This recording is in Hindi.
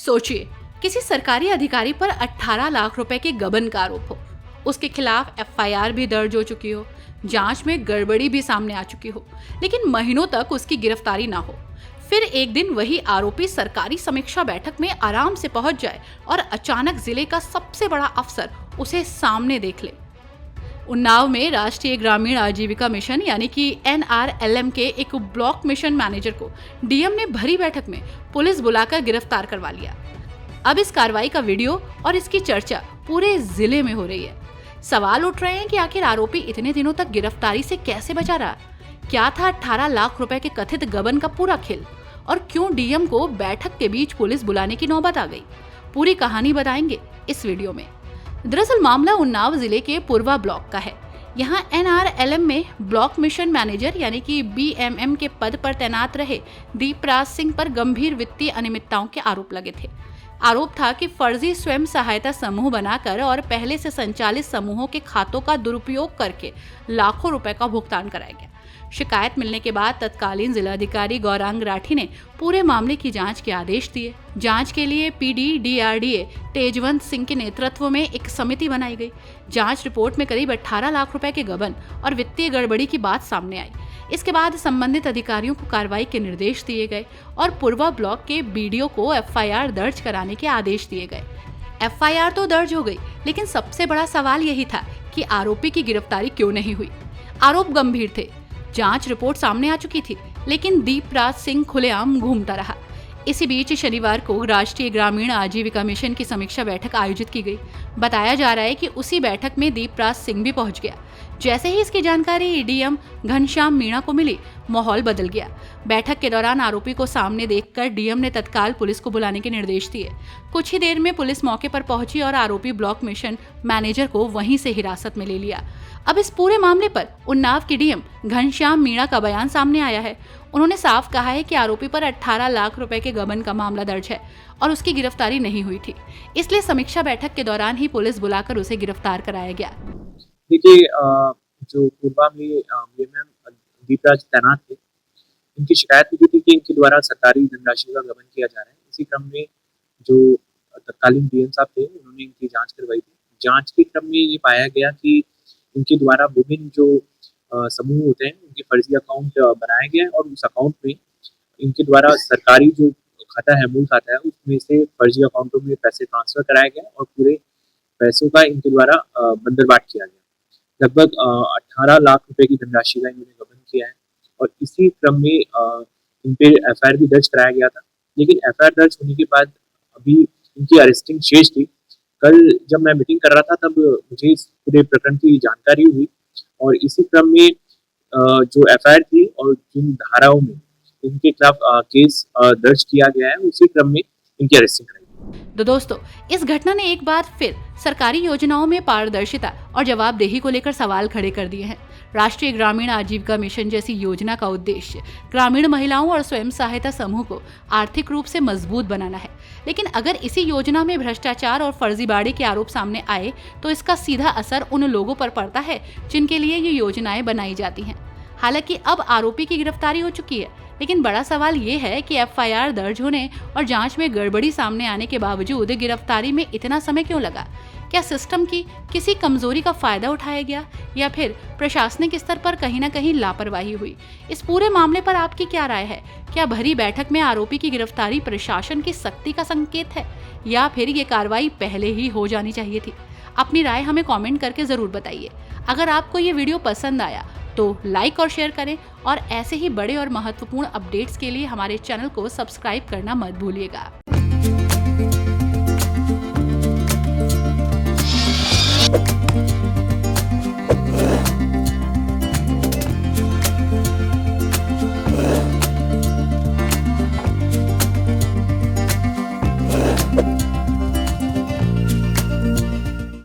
सोचिए, किसी सरकारी अधिकारी पर 18 लाख रुपए के गबन का आरोप हो, उसके खिलाफ एफआईआर भी दर्ज हो चुकी हो, जांच में गड़बड़ी भी सामने आ चुकी हो, लेकिन महीनों तक उसकी गिरफ्तारी ना हो। फिर एक दिन वही आरोपी सरकारी समीक्षा बैठक में आराम से पहुंच जाए और अचानक जिले का सबसे बड़ा अफसर उसे सामने देख ले। उन्नाव में राष्ट्रीय ग्रामीण आजीविका मिशन यानी कि NRLM के एक ब्लॉक मिशन मैनेजर को डीएम ने भरी बैठक में पुलिस बुलाकर गिरफ्तार करवा लिया। अब इस कार्रवाई का वीडियो और इसकी चर्चा पूरे जिले में हो रही है। सवाल उठ रहे हैं कि आखिर आरोपी इतने दिनों तक गिरफ्तारी से कैसे बचा रहा? क्या था 18 लाख रुपए के कथित गबन का पूरा खेल? और क्यों डीएम को बैठक के बीच पुलिस बुलाने की नौबत आ गई? पूरी कहानी बताएंगे इस वीडियो में। दरअसल मामला उन्नाव जिले के पूर्वा ब्लॉक का है। यहाँ NRLM में ब्लॉक मिशन मैनेजर यानी कि BMM के पद पर तैनात रहे दीपराज सिंह पर गंभीर वित्तीय अनियमितताओं के आरोप लगे थे। आरोप था कि फर्जी स्वयं सहायता समूह बनाकर और पहले से संचालित समूहों के खातों का दुरुपयोग करके लाखों रुपए का भुगतान कराया गया। शिकायत मिलने के बाद तत्कालीन जिलाधिकारी गौरांग राठी ने पूरे मामले की जांच के आदेश दिए। जांच के लिए PD DRDA तेजवंत सिंह के नेतृत्व में एक समिति बनाई गई। जांच रिपोर्ट में करीब 18 लाख रुपए के गबन और वित्तीय गड़बड़ी की बात सामने आई। इसके बाद संबंधित अधिकारियों को कार्रवाई के निर्देश दिए गए और पूर्वा ब्लॉक के BDO को FIR दर्ज कराने के आदेश दिए गए। FIR तो दर्ज हो गई, लेकिन सबसे बड़ा सवाल यही था कि आरोपी की गिरफ्तारी क्यों नहीं हुई। आरोप गंभीर थे, जांच रिपोर्ट सामने आ चुकी थी, लेकिन दीपराज सिंह खुलेआम घूमता रहा। इसी बीच शनिवार को राष्ट्रीय ग्रामीण आजीविका मिशन की समीक्षा बैठक आयोजित की गई। बताया जा रहा है कि उसी बैठक में दीपराज सिंह भी पहुंच गया। जैसे ही इसकी जानकारी डीएम घनश्याम मीणा को मिली, माहौल बदल गया। बैठक के दौरान आरोपी को सामने देखकर डीएम ने तत्काल पुलिस को बुलाने के निर्देश दिए। कुछ ही देर में पुलिस मौके पर पहुंची और आरोपी ब्लॉक मिशन मैनेजर को वहीं से हिरासत में ले लिया। अब इस पूरे मामले पर उन्नाव के डीएम घनश्याम मीणा का बयान सामने आया है। उन्होंने साफ कहा है कि आरोपी पर 18 लाख रुपए के गबन का मामला दर्ज है और उसकी गिरफ्तारी नहीं हुई थी, इसलिए समीक्षा बैठक के दौरान ही पुलिस बुलाकर उसे गिरफ्तार कराया गया। देखिए, जो पूर्वा में BMM दीपराज तैनात थे, इनकी शिकायत हुई थी कि इनके द्वारा सरकारी धनराशि का गबन किया जा रहा है। इसी क्रम में जो तत्कालीन डीएम साहब थे, उन्होंने इनकी जांच करवाई थी। जांच के क्रम में ये पाया गया कि इनके द्वारा विभिन्न जो समूह होते हैं, उनके फर्जी अकाउंट बनाया गया है और उस अकाउंट में इनके द्वारा सरकारी जो खाता है, मूल खाता है, उसमें से फर्जी अकाउंटों में पैसे ट्रांसफर कराया गया और पूरे पैसों का इनके द्वारा बंदरबाट किया गया। लगभग 18 लाख रुपए की धनराशि का इन्होंने गबन किया है और इसी क्रम में इन पे FIR भी दर्ज कराया गया था। लेकिन FIR दर्ज होने के बाद अभी इनकी अरेस्टिंग शेष थी। कल जब मैं मीटिंग कर रहा था, तब मुझे इस पूरे प्रकरण की जानकारी हुई और इसी क्रम में जो FIR थी और जिन धाराओं में इनके खिलाफ केस दर्ज किया गया है, उसी क्रम में इनकी अरेस्टिंग कराई। तो दोस्तों, इस घटना ने एक बार फिर सरकारी योजनाओं में पारदर्शिता और जवाबदेही को लेकर सवाल खड़े कर दिए हैं। राष्ट्रीय ग्रामीण आजीविका मिशन जैसी योजना का उद्देश्य ग्रामीण महिलाओं और स्वयं सहायता समूह को आर्थिक रूप से मजबूत बनाना है, लेकिन अगर इसी योजना में भ्रष्टाचार और फर्जीवाड़े के आरोप सामने आए तो इसका सीधा असर उन लोगों पर पड़ता है जिनके लिए ये योजनाएं बनाई जाती हैं। हालांकि अब आरोपी की गिरफ्तारी हो चुकी है, लेकिन बड़ा सवाल ये है कि FIR दर्ज होने और जांच में गड़बड़ी सामने आने के बावजूद गिरफ्तारी में इतना समय क्यों लगा? क्या सिस्टम की किसी कमजोरी का फायदा उठाया गया या फिर प्रशासनिक स्तर पर कहीं ना कहीं लापरवाही हुई? इस पूरे मामले पर आपकी क्या राय है? क्या भरी बैठक में आरोपी की गिरफ्तारी प्रशासन की सख्ती का संकेत है या फिर ये कार्रवाई पहले ही हो जानी चाहिए थी? अपनी राय हमें कॉमेंट करके जरूर बताइए। अगर आपको ये वीडियो पसंद आया तो लाइक और शेयर करें और ऐसे ही बड़े और महत्वपूर्ण अपडेट्स के लिए हमारे चैनल को सब्सक्राइब करना मत भूलिएगा।